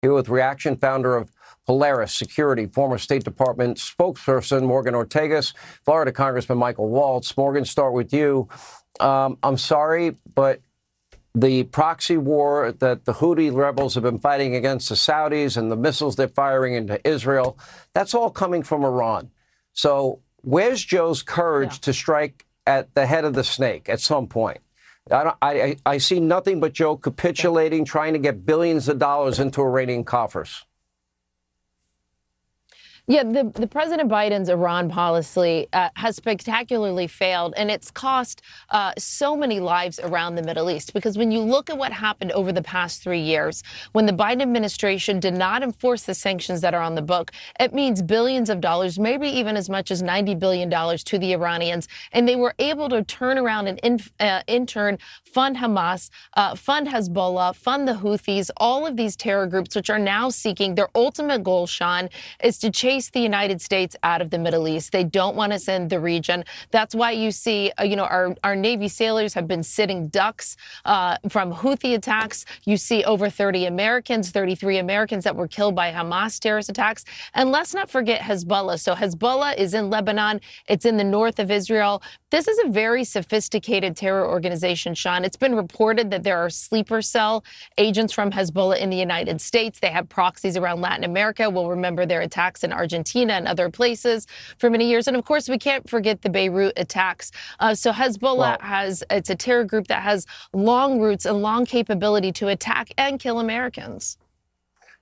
Here with Reaction, founder of Polaris Security, former State Department spokesperson Morgan Ortagus, Florida Congressman Michael Waltz. Morgan, start with you. I'm sorry, but the proxy war that the Houthi rebels have been fighting against the Saudis and the missiles they're firing into Israel, that's all coming from Iran. So where's Joe's courage to strike at the head of the snake at some point? I see nothing but Joe capitulating, trying to get billions of dollars into Iranian coffers. Yeah, the President Biden's Iran policy has spectacularly failed, and it's cost so many lives around the Middle East. Because when you look at what happened over the past 3 years, when the Biden administration did not enforce the sanctions that are on the book, it means billions of dollars, maybe even as much as $90 billion to the Iranians. And they were able to turn around and in turn fund Hamas, fund Hezbollah, fund the Houthis, all of these terror groups, which are now seeking their ultimate goal, Sean, is to chase the United States out of the Middle East. They don't want us in the region. That's why you see, our Navy sailors have been sitting ducks from Houthi attacks. You see over 33 Americans that were killed by Hamas terrorist attacks. And let's not forget Hezbollah. So Hezbollah is in Lebanon. It's in the north of Israel. This is a very sophisticated terror organization, Sean. It's been reported that there are sleeper cell agents from Hezbollah in the United States. They have proxies around Latin America. We'll remember their attacks in Argentina and other places for many years. And of course, we can't forget the Beirut attacks. So Hezbollah it's a terror group that has long roots and long capability to attack and kill Americans.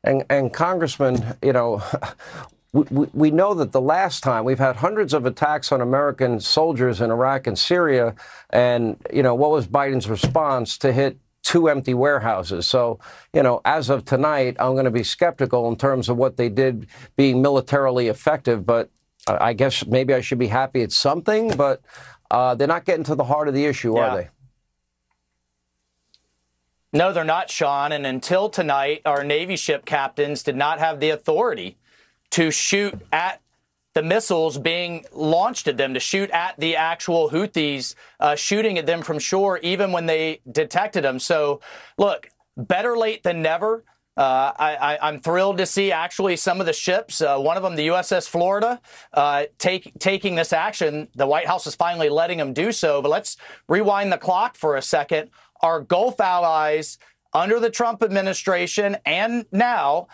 And Congressman, we know that the last time we've had hundreds of attacks on American soldiers in Iraq and Syria. And, what was Biden's response to hit 2 empty warehouses? So, as of tonight, I'm going to be skeptical in terms of what they did being militarily effective. But I guess maybe I should be happy it's something. But they're not getting to the heart of the issue, are they? No, they're not, Sean. And until tonight, our Navy ship captains did not have the authority to shoot at the missiles being launched at them, to shoot at the actual Houthis, shooting at them from shore, even when they detected them. So, look, better late than never. I'm thrilled to see actually some of the ships, one of them, the USS Florida, taking this action. The White House is finally letting them do so. But let's rewind the clock for a second. Our Gulf allies under the Trump administration and now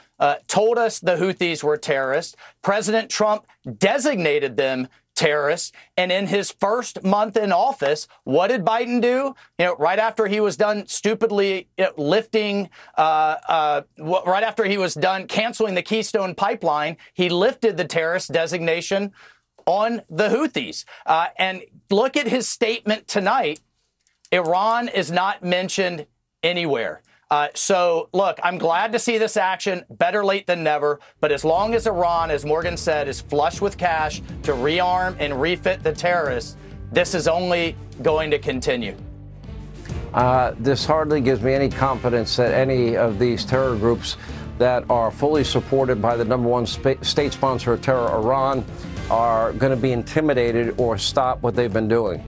told us the Houthis were terrorists. President Trump designated them terrorists. And in his first month in office, what did Biden do? Right after he was done stupidly lifting, right after he was done canceling the Keystone Pipeline, he lifted the terrorist designation on the Houthis. And look at his statement tonight. Iran is not mentioned anywhere. So, look, I'm glad to see this action. Better late than never. But as long as Iran, as Morgan said, is flush with cash to rearm and refit the terrorists, this is only going to continue. This hardly gives me any confidence that any of these terror groups that are fully supported by the #1 state sponsor of terror, Iran, are going to be intimidated or stop what they've been doing.